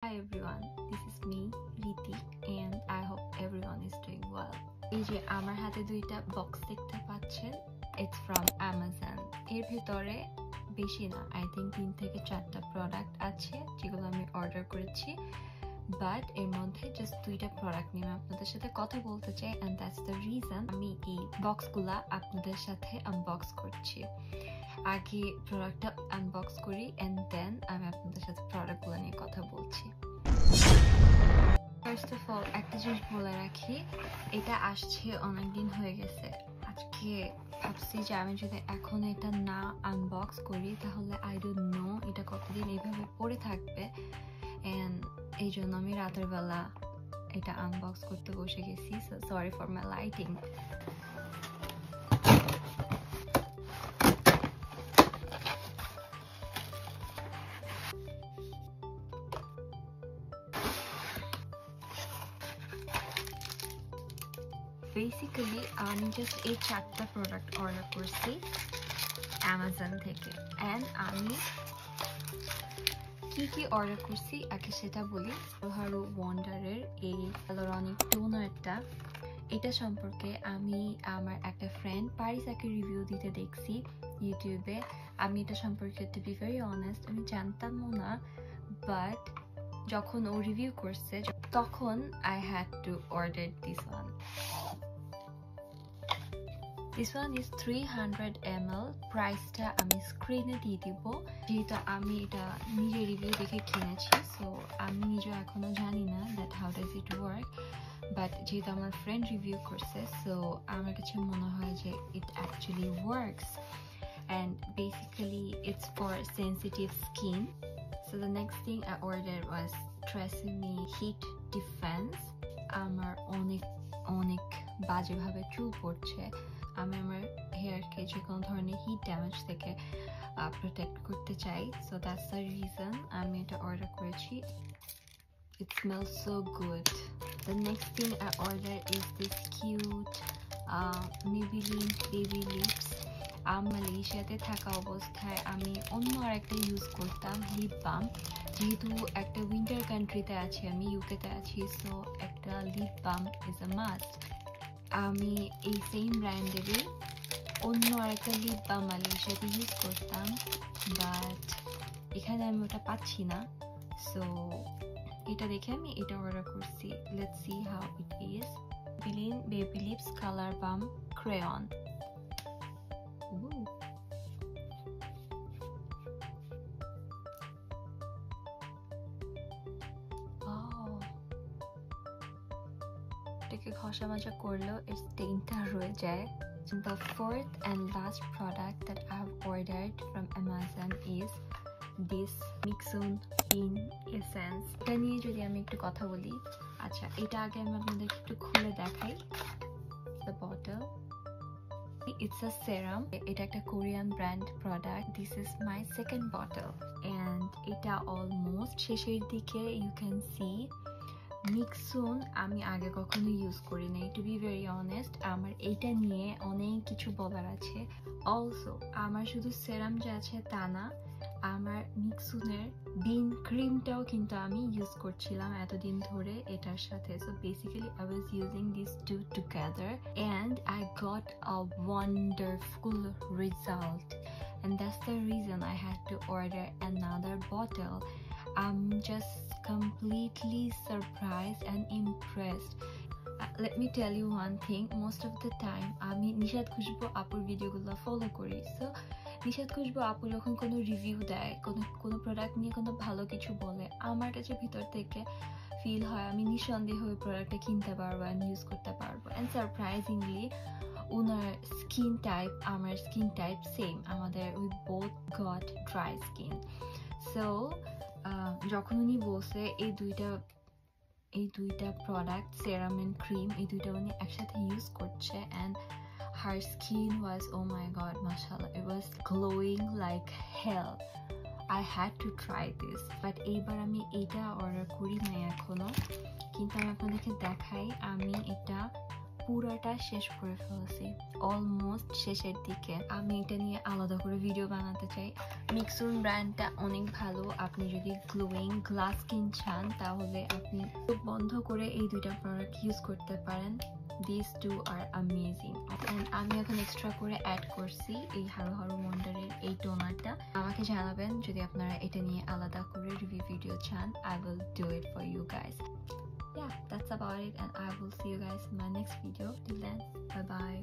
Hi everyone, this is me, Riti, and I hope everyone is doing well. এই যে আমার হাতে দুইটা বক্স দেখতে পাচ্ছেন, it's from Amazon. এর ভিতরে বেশি না, I think 3 থেকে 4টা প্রোডাক্ট আছে যেগুলো আমি অর্ডার করেছি, বাট এর মধ্যে জাস্ট 2টা প্রোডাক্ট নিয়ে আপনাদের সাথে কথা বলতে চাই, and that's the reason আমি এই বক্সগুলা আপনাদের সাথে আনবক্স করছি। আগে প্রোডাক্টটা আনবক্স করি and then আমি আপনাদের সাথে প্রোডাক্টগুলো নিয়ে কথা বলছি। ফার্স্ট অফ অল একটা জিনিস বলে রাখি, এটা আসছে অনেকদিন হয়ে গেছে। আজকে ভাবছি যে আমি যদি এখন এটা না আনবক্স করি তাহলে আই ডোন্ট নো এটা কতদিন এইভাবে পড়ে থাকবে, এন্ড এই জন্য আমি রাতের বেলা এটা আনবক্স করতে বসে গেছি। So sorry for my lighting. Basically আমি জাস্ট এই 4টা প্রোডাক্ট অর্ডার করছি অ্যামাজন থেকে, অ্যান্ড আমি কি অর্ডার করছি আগে সেটা বলি। হারু ওয়ান্ডারের এই হিয়ালুরনিক টোনারটা, এটা সম্পর্কে আমি আমার একটা ফ্রেন্ড পারিসাকে রিভিউ দিতে দেখছি ইউটিউবে। আমি এটা সম্পর্কে টু বি ভেরি অনেস্ট আমি জানতামও না, বাট যখন ও রিভিউ করছে তখন I had two order this one. This one is 300 ml. প্রাইসটা আমি স্ক্রিনে দিয়ে দিব, যেহেতু আমি এটা নিজে রিভিউ দেখে কিনেছি। সো আমি নিজে এখনো জানি না that how does it work, but যেহেতু আমার ফ্রেন্ড রিভিউ করছে সো আমার কাছে মনে হয় যে it actually works, and basically it's for sensitive skin. So the next thing I order was Tresemme heat defence. আমার অনেক বাজেভাবে চুল পড়ছে, আমি আমার হেয়ারকে যে কোনো ধরনের হিট ড্যামেজ থেকে প্রোটেক্ট করতে চাই। সো দ্যাটস দ্য রিজন আমি এটা অর্ডার করেছি। It smells so good. The next thing I order is this cute Maybelline baby lips. মালয়েশিয়াতে থাকা অবস্থায় আমি অন্য আরেকটা ইউজ করতাম লিপ বাম, যেহেতু একটা উইন্টার কান্ট্রিতে আছি, আমি ইউকেতে আছি, সো একটা lip balm is a must. আমি এই সেম ব্র্যান্ডেরই অন্য আরেকটা লিপ বাম মালয়েশিয়াতে ইউজ করতাম, বাট এখানে আমি ওটা পাচ্ছি না। সো এটা দেখে আমি এটা অর্ডার করছি। Let's see how it is. Maybelline baby lips colour balm crayon. এটাকে ঘষা মাজা করলেও এর স্টেইনটা রয়ে যায়। The fourth and last product that I have ordered from Amazon is this Mixun Bean Essence. এটা নিয়ে যদি আমি একটু কথা বলি, আচ্ছা এটা আগে আমি আপনাদেরকে একটু খুলে দেখাই। The bottle, it's a serum. এটা একটা Korean brand product. This is my second bottle, and এটা অলমোস্ট শেষের দিকে। You can see মিক্সুন আমি আগে কখনো ইউজ করি নাই, টু বি ভেরি অনেস্ট। আমার এইটা নিয়ে অনেক কিছু বলার আছে। অলসো আমার শুধু সেরাম যে আছে তা না, আমার মিক্সুনের বিন ক্রিমটাও কিন্তু আমি ইউজ করছিলাম এতদিন ধরে এটার সাথে। So basically I was using this two together and I got a wonderful result, and that's the reason I had to order another bottle. I'm just completely surprised and impressed. Let me tell you one thing, most of the time আমি নিশাদ খুশবু আপুর ভিডিওগুলো follow করি। So Nishad খুশবু আপু যখন কোনো review দেয়, কোনো product নিয়ে কোনো ভালো কিছু বলে, আমার কাছে ভিতর থেকে ফিল হয় আমি নিঃসন্দেহে ওই প্রোডাক্টটা কিনতে পারবো অ্যান্ড ইউজ করতে পারবো। And surprisingly owner skin type আমার স্কিন টাইপ সেম, আমাদের we both goat dry skin. So যখন উনি বলছে এই দুইটা প্রোডাক্ট সেরাম এন্ড ক্রিম, এই দুইটা উনি একসাথে ইউজ করছে, and her skin was oh my god মাশাআল্লাহ, it was glowing like hell. I had to try this, but এইবার আমি এইটা অর্ডার করি নাই এখনো, কিন্তু আমি আপনাদেরকে দেখাই। আমি এটা পুরাটা শেষ করে ফেলছি, অলমোস্ট শেষের দিকে। আমি এটা নিয়ে আলাদা করে ভিডিও বানাতে চাই। মিক্সুন ব্র্যান্ডটা অনেক ভালো। আপনি যদি গ্লোয়িং গ্লাস স্কিন চান তাহলে আপনি চোখ বন্ধ করে এই দুইটা প্রোডাক্ট ইউজ করতে পারেন। These two are amazing. And আমি এখন এক্সট্রা করে অ্যাড করছি এই হারু হারু ওয়ান্ডারের এই টোনারটা। আমাকে জানাবেন যদি আপনারা এটা নিয়ে আলাদা করে রিভিউ ভিডিও চান। I will do it for you guys. Yeah, that's about it, and I will see you guys in my next video. Till then, bye bye.